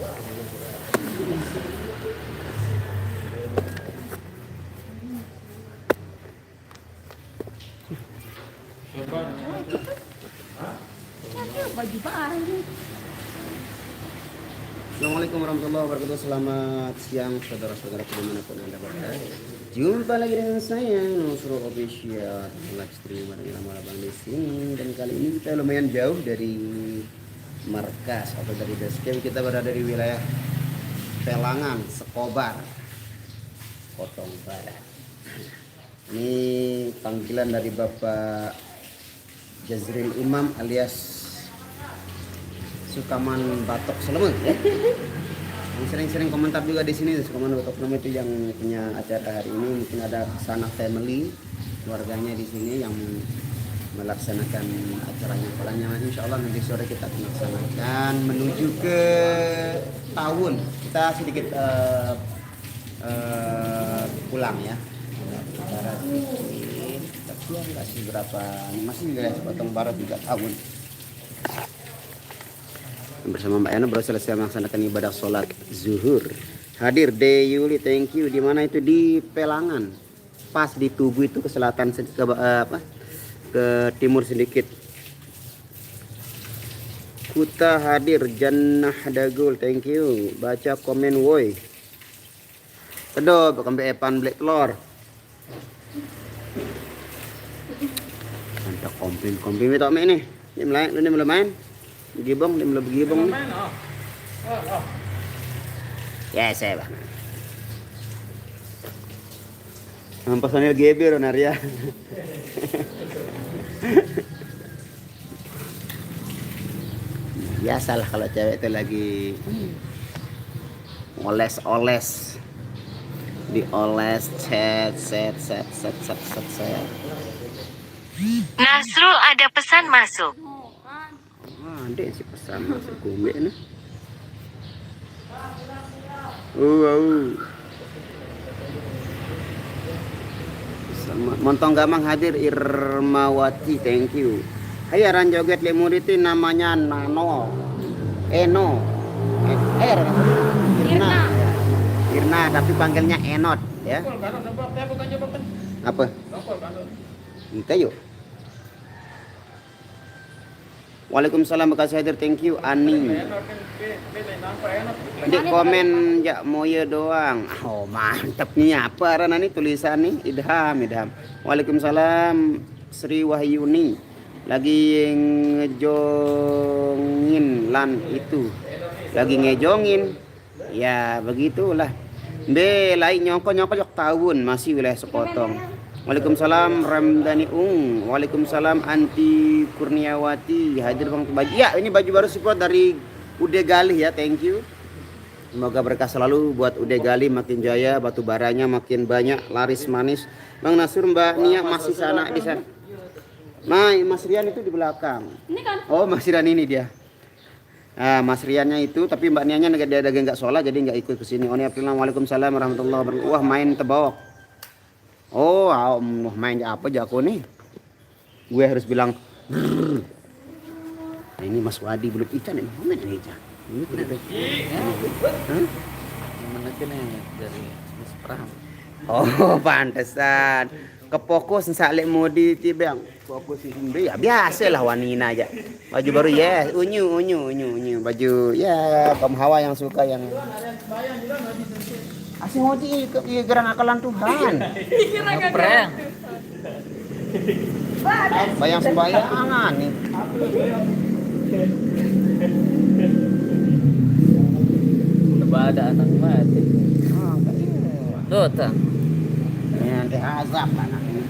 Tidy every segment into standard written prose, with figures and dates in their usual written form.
Baju baru. Assalamualaikum warahmatullahi wabarakatuh. Selamat siang saudara-saudaraku dimanapun Anda berada. Jumpa lagi dengan saya Nusro Official live stream dengan nama Abang di sini, dan kali ini kita lumayan jauh dari markas atau dari base camp. Kita berada di wilayah Pelangan, Sekobar, Potong Barat. Ini panggilan dari Bapak Jazril Imam alias Sukaman Batok Selemen ya. Yang sering-sering komentar juga di sini Sukaman Batok Selemen itu yang punya acara hari ini. Mungkin ada Sana Family keluarganya di sini yang melaksanakan acaranya. Polanya insya Allah nanti sore kita akan melaksanakan menuju ke tahun. Kita sedikit pulang ya. Barat sedikit. Tapi kasih berapa? Masih juga Potong Barat juga tahun. Bersama Mbak Yana baru selesai melaksanakan ibadah sholat zuhur. Hadir De Yuli, thank you. Di mana itu? Di Pelangan, pas di Tugu itu ke selatan ke timur sedikit. Kuta hadir. Jannah Dagul, thank you. Baca komen woi. Tedo kembe epan black telur. Mantap komplim itu ame nih. Ini mulai main. Gibong, dia mulai begibong nih. Ya, saya bang. Personil GB Ronaria. Biasalah kalau cewek itu lagi oles-oles. Dioles, set. Nasrul ada pesan masuk. Ada sih pesan masuk gombe nih. Montong Gamang hadir. Irmawati, thank you. Hai aran joget le muriti namanya Nano. Eno. Irna tapi panggilnya Enot ya. Apa? Kita yuk. Waalaikumsalam, makasih hadir, thank you. Ani di komen ya moye doang. Oh mantap nih, apa arana nih tulisan nih? Idham. Waalaikumsalam. Sri Wahyuni lagi ngejongin lan itu. Lagi ngejongin. Ya begitulah. Be lain nyongko tahun masih wilayah Sekotong. Waalaikumsalam Ramdhani Waalaikumsalam Anti Kurniawati hadir bang baju. Ya ini baju baru support dari Ude Gali ya, thank you. Semoga berkah selalu buat Ude Gali, makin jaya, batu baranya makin banyak, laris manis. Bang Nasur, Mbak Nia masih sana di sana. Mas Rian itu di belakang. Ini kan? Oh Mas Rian ini dia. Mas Riannya itu, tapi Mbak Nianya dia nggak sholat jadi nggak ikut ke sini. Waalaikumsalam warahmatullahi wabarakatuh. Wah main tebawok. Oh, main apa jago nih? Gue harus bilang. Nah, ini Mas Wadi belum ikan ini. Mana ini ikan? Ini tidak. Mana kene dari Mas Pram. Oh, pantesan. Kepokus salek modi tibang. Fokus ini ya biasalah wanita aja. Baju baru ya, unyu. Baju ya kaum hawa yang suka yang asing modi gerang akalan Tuhan. Ngepreng. Bayang sembayangan nih. Coba ada anak mati. Tuh, tang. Nanti azab anak ini.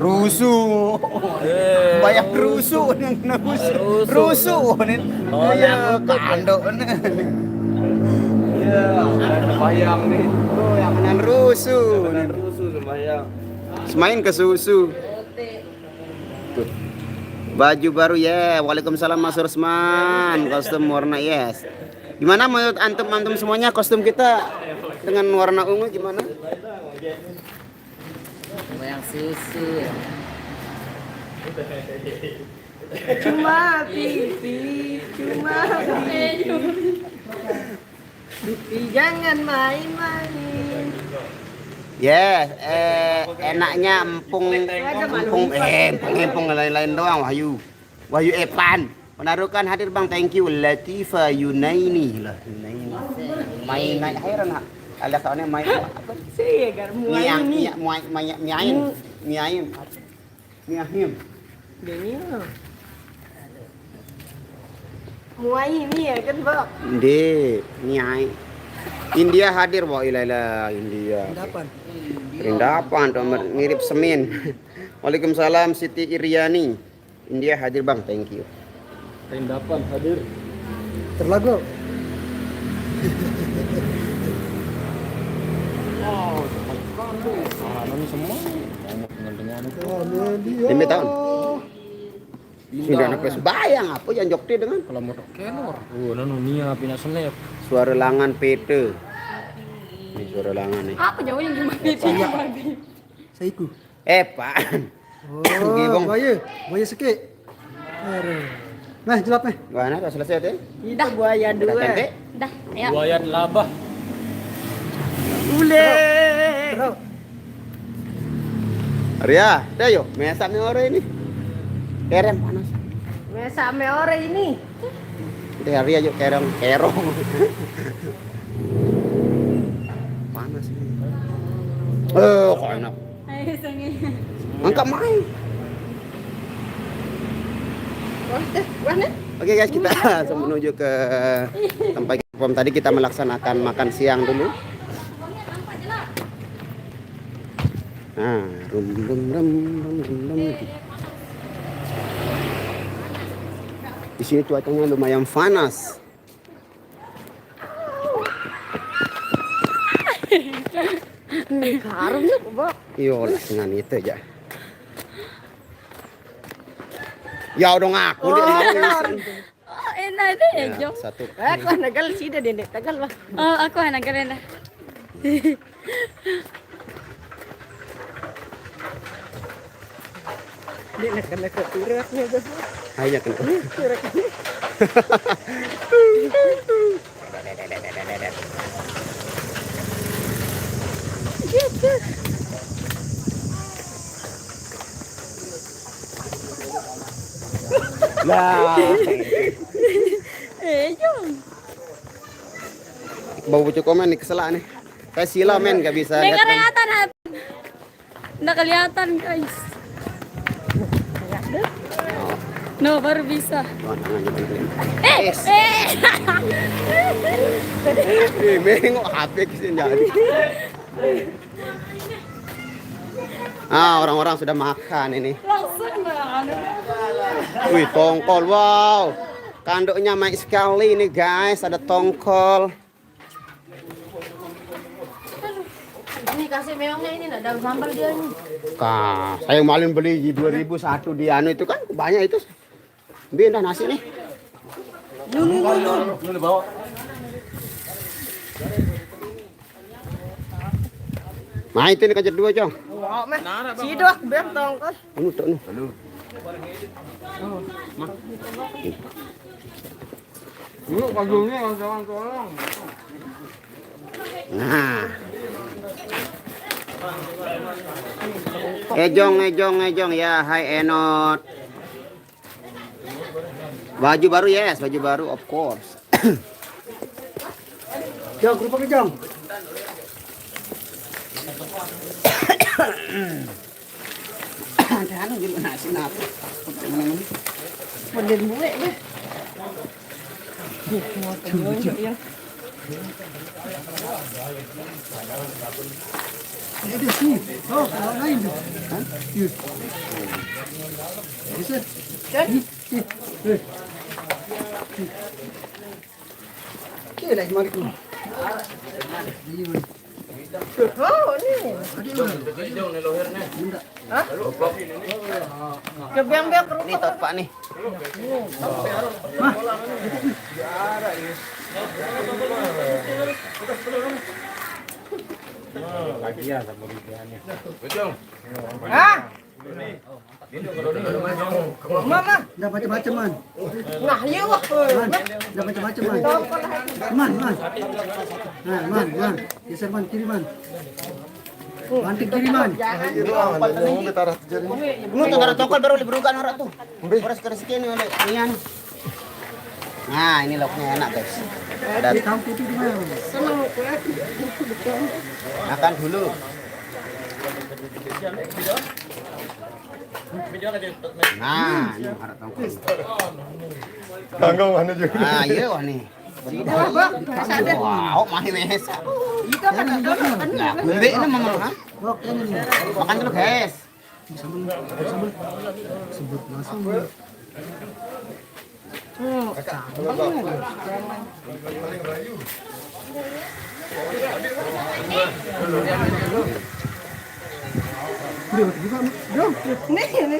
Rusuh. Banyak rusuh yang rusuh nih. Oh, ya kandok nih. Ya, bayang nih. Oh, yang menan rusuh. Rusuh sembahyang. Semain ke susu. Tuh. Baju baru ya. Waalaikumsalam Mas Rusman. Kostum warna yes. Gimana menurut antum semuanya kostum kita dengan warna ungu gimana? Sembahyang susu. Cuma pipi. Jangan main-main. Yes, enaknya empung lain-lain doang Wahyu. Wahyu Epan. Penarukan hadir Bang, thank you. Latifa Yunaini lah. Yunaini. Main naik heran hak. Alias soalnya main apa? Sih, gar Miang, ini. miain. Gini. Muai ini ya kan, Bang? Ndek, miai. India hadir wah ilaila India. Rindapan tuh mirip semin. Waalaikumsalam Siti Iriani. India hadir Bang, thank you. Rindapan hadir. Terlagu. Demi tahun. Sudah napes bayang apa yang jokti dengan Kalau mau kelor. Nanu nia pina senep. suara langan pete. Ini suara langan nih. Apa jauh yang gimana itu? Saiku. Pak. Gibong. Buaya sikit. Nah, jelap nih. Gimana kau selesai teh? Dah buaya Udah dua. cantik? Dah, ya. Buaya labah. Ule. Terus. Arya, dah yuk, mesak nih orang ini. Kerem panas. Mesa meore ini. Udah Arya yuk kerong. Panas ini. Kok enak. Ayo sange. Angkat main. Wah, nih. Oke guys, kita langsung menuju ke tempat pom. Tadi kita melaksanakan makan siang dulu. Nah, rum. Di sini cuacanya lumayan panas. Karungnya, Bang. Iya lah dengan itu aja. Ya udah ngaku dia mau isi. Oh, enak deh, Ya, Jong. satu. Aku nagal sida dendek tagal, Bang. Oh, aku nagal enak. Dia nak turaknya tuh. Ayo kan. Lah, Jong. bau bucu komen nih keselak nih. Kayak sila men gak bisa Nggak lihat. Men. kelihatan, nggak kelihatan, guys. No, baru bisa. Oh, tangannya penting. Eh. Nih, mengok HP kesini jadi. Orang-orang sudah makan ini. Langsung lah. Wih, tongkol, wow. Kanduknya baik sekali ini guys, ada tongkol. Ini kasih meongnya ini enggak ada sambal dia ini. Saya malin beli di 2001 di anu itu kan banyak itu. Biar dah nasi nih. Nunu bawa. Nah itu nih kajet dua Cong. Wow, meh. Sidok bentong kos. Anu tuh anu. Lu kagumnya kawan-kawan. Nah. Ejong ya, hai Enot. Baju baru yes, baju baru of course. Jong, kerupuk Jong. Ada anu jadi nasi napa? Mending buwe deh. Mau tunjuk ya. Ada sini. Oh, kalau lain tu. Kan? Ya. Bisa. Kan? Okey lah mari tu. Oh, ni. Hah? Kebiang-biang kerupuk. Ini tot Pak nih. Hah? Dah macam-macam man. Nah, iya wah. Man, dah macam-macam man. Man. Nah, man. Geser man kiri man. Mantik kiri man. Lu tuh ada tokol baru diberukan orang tuh. Orang sekarang sekian oleh nian. Nah, ini lauknya enak, guys. Ada Tahu putih di mana? makan dulu. Nah, ini ada tongkol. Kangkong mana juga. Ah, iya wah nih. Wow, mahi mesa. Nah, bebe ini mama. Ha? Bok, ini nih. Makan dulu, guys. Sebut langsung.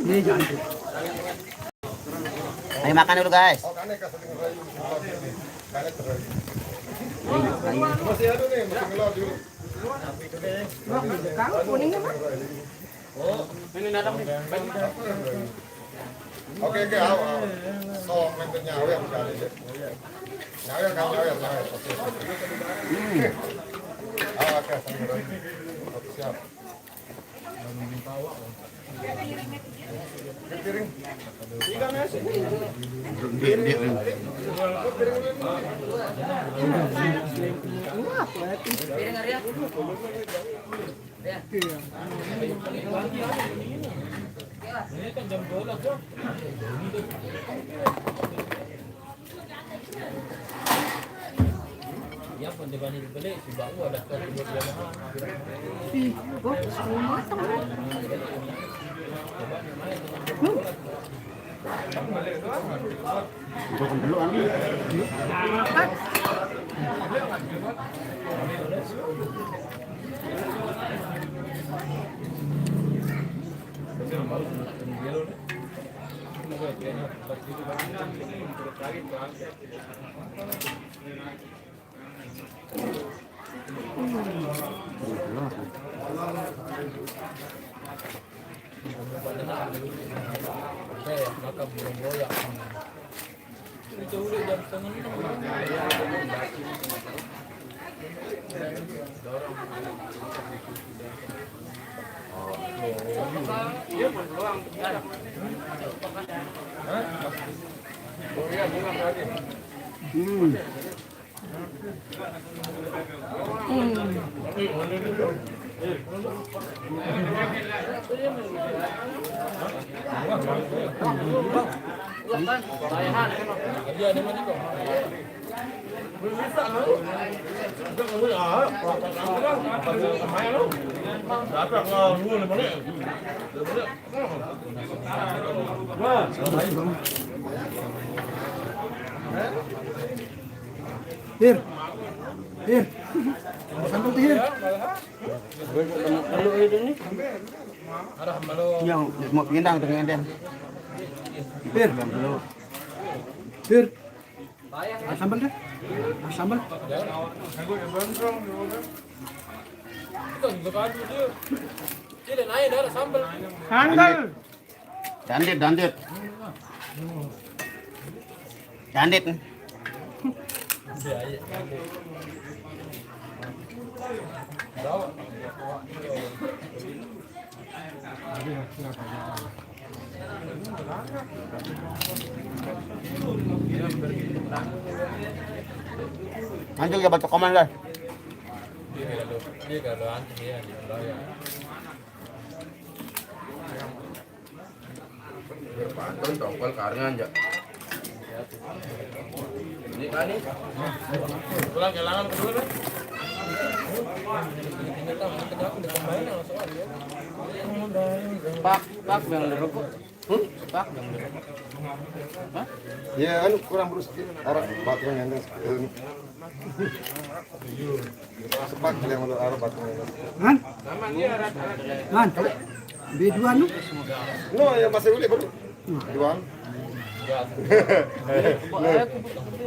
Ini jangan. Ayo makan dulu, guys. Masih ada nih, masih ngelot dulu. Oke, aw. So, menternya awet sekali deh. Nyawet. Oke, siap. Piring. Makan dulu, Ami. Hir. Sambal tuh hir. Yang mau pindang tuh ngenden. Hir. Hir. Sambal deh. Sambal. Dandit. Anjing ya baca komen guys. Pantun tongkol karengan aja. Ini kan nih. Pulang kelangan kedua. Pak yang dirokok. Pak yang dirokok. Hah? Ya, anu kurang berus arah batunya yang sepak yang mau arah batunya. Man. Man. B2 nu. No, ya masih boleh baru. Jual.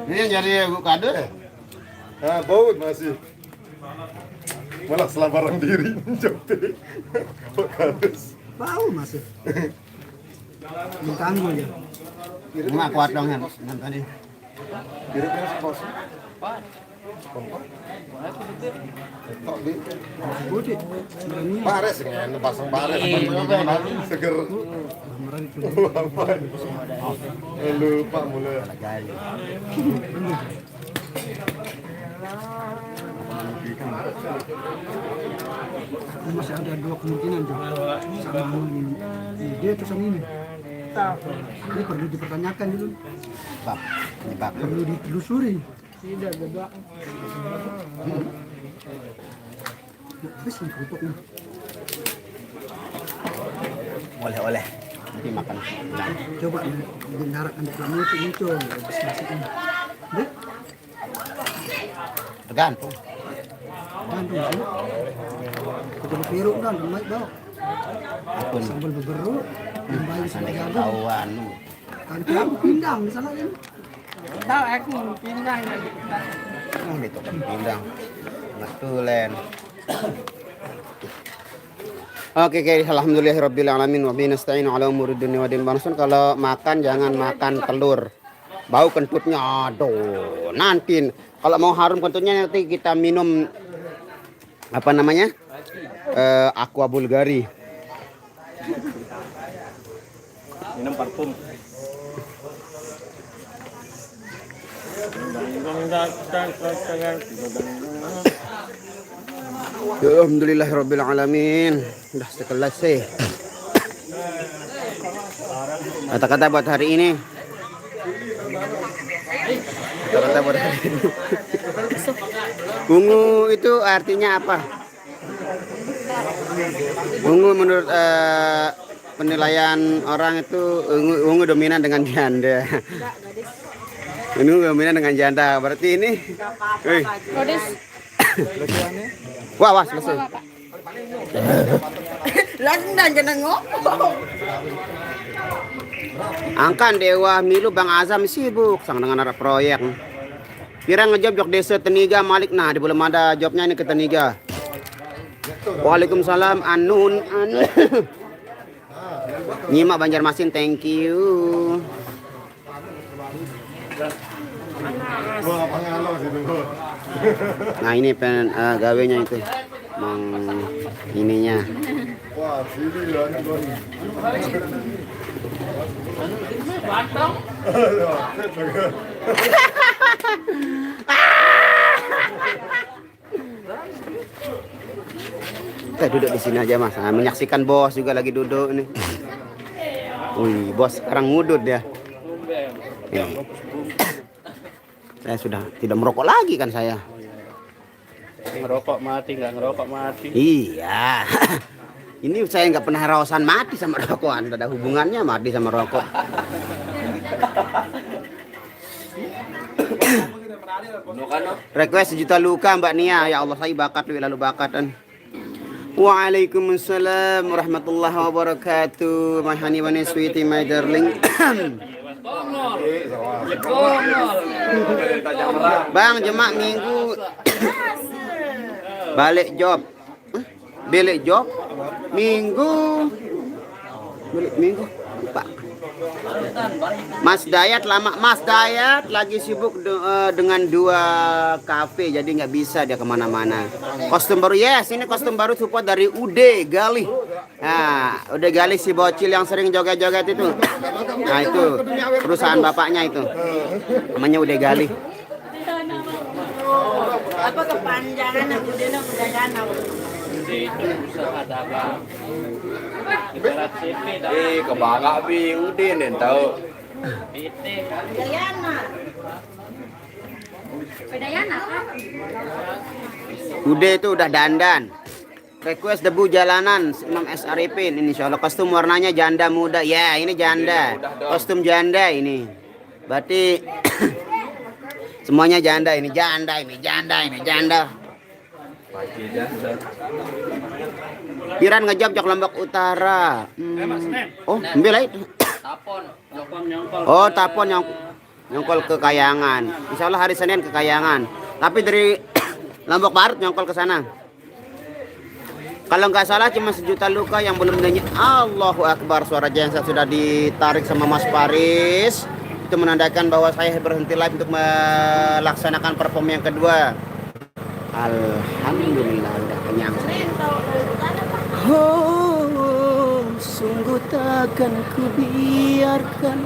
Ini yang jadi kado. Ah, bau masih. Malah selabaran diri jope. Kok kades. Bau masih. Mengganggu ya. Nggak kuat dong kan nonton ini. Budi. Bares kan, pasang bares. Seger. Lupa mulai. Masih ada dua kemungkinan juga. Sama ini dia atau sama ini. Ini perlu dipertanyakan dulu. Nyebab. Perlu ditelusuri. Terus yang kerupuk nih. Oleh-oleh. Nanti makan. Coba mendaratkan di kamu itu muncul. Bismillahirrahmanirrahim. Deh, Tergantung. gantung sih. Kita berpiruk kan, baik bau. Akun Sambal beberuk, kembali sampai sampai jagung. ketahuan. Kan kamu pindang di sana kan? Tahu aku pindah lagi. Oh, itu kan pindang. Matulen. Oke, alhamdulillahirabbil alamin wa bihi nasta'inu ala umuri dunya wa din. Kalau makan jangan makan telur. Bau kentutnya aduh. Nanti kalau mau harum kentutnya nanti kita minum apa namanya? Aqua Bulgari. Minum parfum. Alhamdulillahirabbil alamin. Udah selesai. Kata-kata buat hari ini. Kata-kata buat hari ini. Ungu itu artinya apa? Ungu menurut penilaian orang itu ungu dominan dengan janda. Ungu dominan dengan janda. Berarti ini. Kodis. Wah, selesai. Landan jangan ngomong. Angkan Dewa Milu Bang Azam sibuk sang dengan arah proyek. Kira ngejob jok desa Teniga Malik. Nah, di belum ada jobnya ini ke Teniga. Waalaikumsalam Anun. Nyimak Banjarmasin, thank you. Nah, ini gawenya itu. Ininya. Wah, sini lah. Kita duduk di sini aja Mas. Nah, menyaksikan bos juga lagi duduk nih. Wih, bos sekarang ngudut ya. Saya sudah tidak merokok lagi kan saya. Ngerokok mati, nggak ngerokok mati. Iya. Ini saya nggak pernah rawasan mati sama rokokan. Ada hubungannya mati sama rokok. Request 1 juta luka Mbak Nia. Ya Allah, saya bakat lalu bakatan. Waalaikumsalam warahmatullahi wabarakatuh. My honey one is sweetie, my darling. Bang, jemaah minggu balik job. Balik job minggu. Balik minggu. Pak. Mas Dayat lagi sibuk dengan 2 kafe, jadi nggak bisa dia kemana-mana. Kostum baru, yes, ini kostum baru support dari Ude Gali. Nah, Ude Gali si bocil yang sering joget-joget itu. Nah, itu perusahaan bapaknya itu, namanya Ude Gali. Apa kepanjangan Ude Udayana? Itu usaha dagang. Ibarat CP dah. Kebangga bi Udin dan tahu. PT. Udayana. Udayana kan? Ude itu udah dandan. Request debu jalanan Imam S. Arifin. Ini insya Allah kostum warnanya janda muda. Ya, ini janda. Kostum janda ini. Berarti semuanya janda. Ini janda, ini janda, ini janda. Piran ngejob jok Lombok Utara. Oh, ambil itu. Tapon nyongkol. Oh, tapon nyongkol ke Kayangan. Insya Allah hari Senin ke Kayangan. Tapi dari Lombok Barat nyongkol ke sana. Kalau nggak salah cuma 1 juta luka yang belum nyanyi Allahu Akbar. Suara genset sudah ditarik sama Mas Paris. Itu menandakan bahwa saya berhenti live untuk melaksanakan perform yang kedua. Alhamdulillah udah kenyang. Oh, sungguh takkan ku biarkan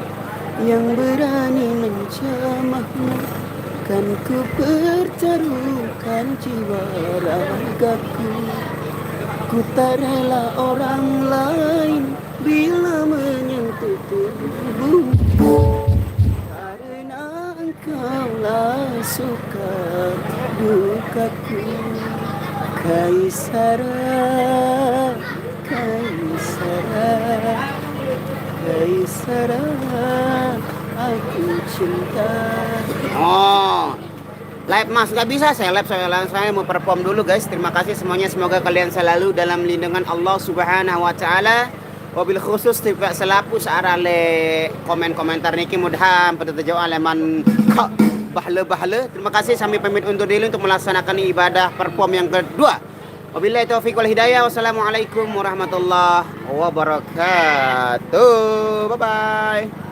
yang berani mencamahmu. Kan ku pertaruhkan jiwa ragaku. Ku tak rela orang lain bila menyentuh tubuhmu. Karena engkaulah suka dukaku. Kaisara, Kaisara, Kaisara, aku cinta. Oh, live mas, nggak bisa saya live, saya mau perform dulu guys. Terima kasih semuanya, semoga kalian selalu dalam lindungan Allah Subhanahu Wa Taala. Wabil khusus tidak selaku searale komen-komentar niki mudah pada jauh aleman bahle. Terima kasih, sampai pamit undur diri untuk melaksanakan ibadah perform yang kedua. Wabillahi taufiq wal hidayah. Wassalamualaikum warahmatullahi wabarakatuh. Bye bye.